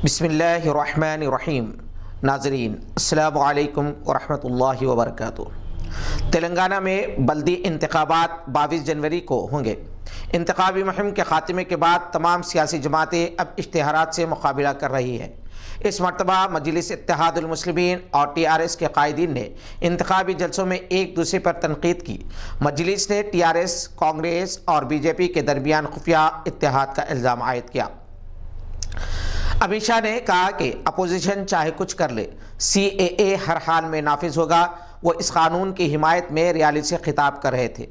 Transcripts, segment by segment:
بسم اللہ الرحمن الرحیم۔ ناظرین السلام علیکم ورحمۃ اللہ وبرکاتہ۔ تلنگانہ میں بلدی انتخابات 22 جنوری کو ہوں گے۔ انتخابی مہم کے خاتمے کے بعد تمام سیاسی جماعتیں اب اشتہارات سے مقابلہ کر رہی ہیں۔ اس مرتبہ مجلس اتحاد المسلمین اور TRS کے قائدین نے انتخابی جلسوں میں ایک دوسرے پر تنقید کی۔ مجلس نے TRS، کانگریس اور BJP کے درمیان خفیہ اتحاد کا الزام عائد کیا۔ امت شاہ نے کہا کہ اپوزیشن چاہے کچھ کر لے، CAA ہر حال میں نافذ ہوگا۔ وہ اس قانون کی حمایت میں ریالی سے خطاب کر رہے تھے۔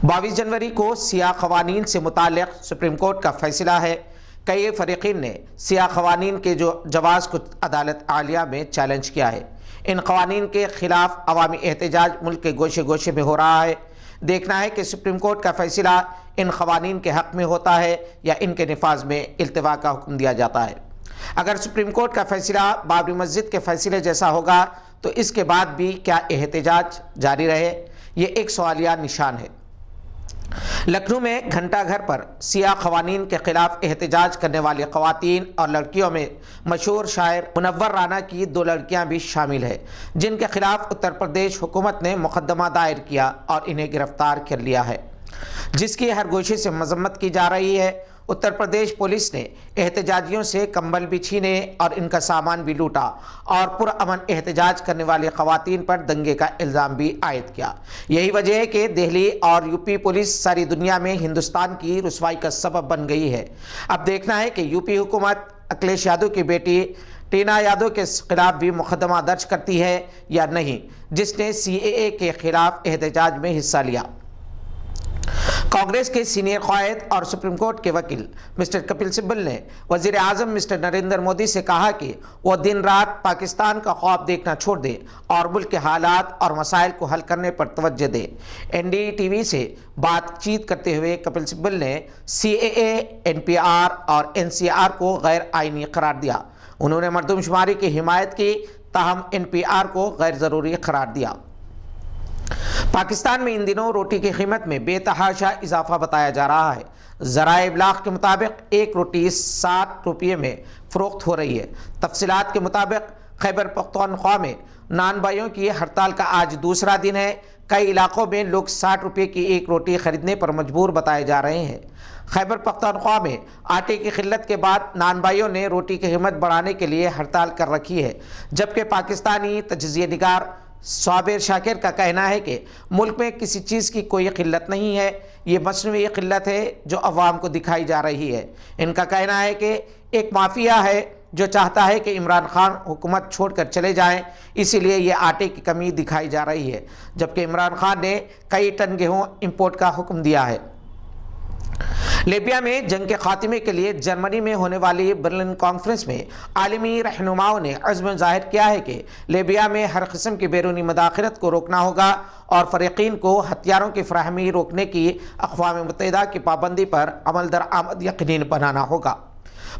22 جنوری کو سیاہ قوانین سے متعلق سپریم کورٹ کا فیصلہ ہے۔ کئی فریقین نے سیاہ قوانین کے جواز کو عدالت عالیہ میں چیلنج کیا ہے۔ ان قوانین کے خلاف عوامی احتجاج ملک کے گوشے گوشے میں ہو رہا ہے۔ دیکھنا ہے کہ سپریم کورٹ کا فیصلہ ان قوانین کے حق میں ہوتا ہے یا ان کے نفاذ میں التوا کا حکم دیا جاتا ہے۔ اگر سپریم کورٹ کا فیصلہ بابری مسجد کے فیصلے جیسا ہوگا تو اس کے بعد بھی کیا احتجاج جاری رہے؟ یہ ایک سوالیہ نشان ہے۔ لکھنؤ میں گھنٹہ گھر پر سیاہ قوانین کے خلاف احتجاج کرنے والی خواتین اور لڑکیوں میں مشہور شاعر منور رانا کی 2 لڑکیاں بھی شامل ہیں، جن کے خلاف اتر پردیش حکومت نے مقدمہ دائر کیا اور انہیں گرفتار کر لیا ہے، جس کی ہر گوشے سے مذمت کی جا رہی ہے۔ اتر پردیش پولیس نے احتجاجیوں سے کمبل بھی چھینے اور ان کا سامان بھی لوٹا اور پرامن احتجاج کرنے والی خواتین پر دنگے کا الزام بھی عائد کیا۔ یہی وجہ ہے کہ دہلی اور UP پولیس ساری دنیا میں ہندوستان کی رسوائی کا سبب بن گئی ہے۔ اب دیکھنا ہے کہ UP حکومت اکھلیش یادو کی بیٹی ٹینا یادو کے خلاف بھی مقدمہ درج کرتی ہے یا نہیں، جس نے CAA کے خلاف احتجاج میں حصہ لیا۔ کانگریس کے سینئر قائد اور سپریم کورٹ کے وکیل مسٹر کپل سبل نے وزیر اعظم مسٹر نریندر مودی سے کہا کہ وہ دن رات پاکستان کا خواب دیکھنا چھوڑ دیں اور ملک کے حالات اور مسائل کو حل کرنے پر توجہ دیں۔ NDTV سے بات چیت کرتے ہوئے کپل سبل نے CAA، NPR اور NCR کو غیر آئینی قرار دیا۔ انہوں نے مردم شماری کی حمایت کی، تاہم NPR کو غیر ضروری قرار دیا۔ پاکستان میں ان دنوں روٹی کی قیمت میں بے تحاشا اضافہ بتایا جا رہا ہے۔ ذرائع ابلاغ کے مطابق ایک روٹی 60 روپے میں فروخت ہو رہی ہے۔ تفصیلات کے مطابق خیبر پختونخوا میں نان بھائیوں کی ہڑتال کا آج دوسرا دن ہے۔ کئی علاقوں میں لوگ 60 روپے کی ایک روٹی خریدنے پر مجبور بتائے جا رہے ہیں۔ خیبر پختونخوا میں آٹے کی قلت کے بعد نان بھائیوں نے روٹی کی قیمت بڑھانے کے لیے ہڑتال کر رکھی ہے، جبکہ پاکستانی تجزیہ نگار صابر شاکر کا کہنا ہے کہ ملک میں کسی چیز کی کوئی قلت نہیں ہے، یہ مصنوعی قلت ہے جو عوام کو دکھائی جا رہی ہے۔ ان کا کہنا ہے کہ ایک مافیا ہے جو چاہتا ہے کہ عمران خان حکومت چھوڑ کر چلے جائیں، اسی لیے یہ آٹے کی کمی دکھائی جا رہی ہے، جبکہ عمران خان نے کئی ٹن گیہوں امپورٹ کا حکم دیا ہے۔ لیبیا میں جنگ کے خاتمے کے لیے جرمنی میں ہونے والی برلن کانفرنس میں عالمی رہنماؤں نے عزم ظاہر کیا ہے کہ لیبیا میں ہر قسم کی بیرونی مداخلت کو روکنا ہوگا اور فریقین کو ہتھیاروں کی فراہمی روکنے کی اقوام متحدہ کی پابندی پر عمل درآمد یقینی بنانا ہوگا۔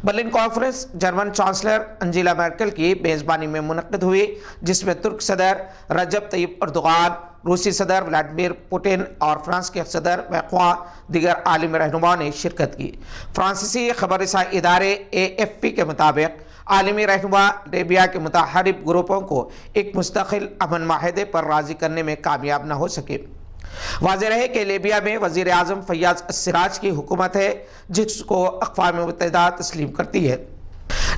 Berlin conference German chancellor Angela miracle کی میزبانی میں منعقد ہوئی، جس میں ترک صدر رجب طیب اردوغان، روسی صدر ولادیمیر پوٹن اور فرانس کے صدر میکروں دیگر عالمی رہنماؤں نے شرکت کی۔ فرانسیسی خبر رساں ادارے AFP کے مطابق عالمی رہنما لیبیا کے متحارب گروپوں کو ایک مستقل امن معاہدے پر راضی کرنے میں کامیاب نہ ہو سکے۔ واضح رہے کہ لیبیا میں وزیر اعظم فیاض السراج کی حکومت ہے، جس کو اقوام متحدہ تسلیم کرتی ہے،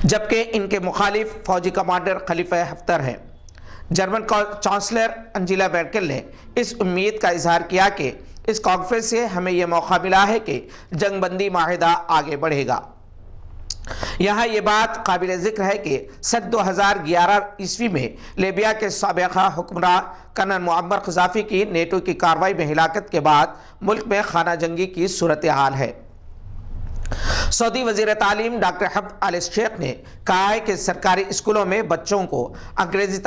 جبکہ ان کے مخالف فوجی کمانڈر خلیفہ حفتر ہیں۔ جرمن چانسلر انجیلا مرکل نے اس امید کا اظہار کیا کہ اس کانفرنس سے ہمیں یہ موقع ملا ہے کہ جنگ بندی معاہدہ آگے بڑھے گا۔ یہاں یہ بات قابل ذکر ہے کہ سن 2011 میں لیبیا کے سابقہ حکمراں کرنل معمر قذافی کی نیٹو کی کارروائی میں ہلاکت کے بعد ملک میں خانہ جنگی کی صورتحال ہے۔ سعودی وزیر تعلیم ڈاکٹر حمد آل شیخ نے کہا ہے کہ سرکاری اسکولوں میں بچوں کو انگریزی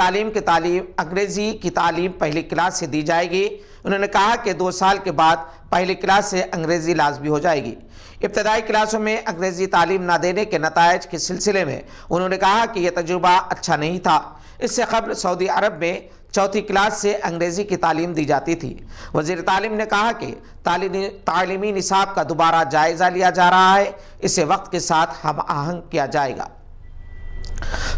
کی تعلیم پہلی کلاس سے دی جائے گی۔ انہوں نے کہا کہ 2 سال کے بعد پہلی کلاس سے انگریزی لازمی ہو جائے گی۔ ابتدائی کلاسوں میں انگریزی تعلیم نہ دینے کے نتائج کے سلسلے میں انہوں نے کہا کہ یہ تجربہ اچھا نہیں تھا۔ اس سے قبل سعودی عرب میں 4تھی کلاس سے انگریزی کی تعلیم دی جاتی تھی۔ وزیر تعلیم نے کہا کہ تعلیمی نصاب کا دوبارہ جائزہ لیا جا رہا ہے، اسے وقت کے ساتھ ہم آہنگ کیا جائے گا۔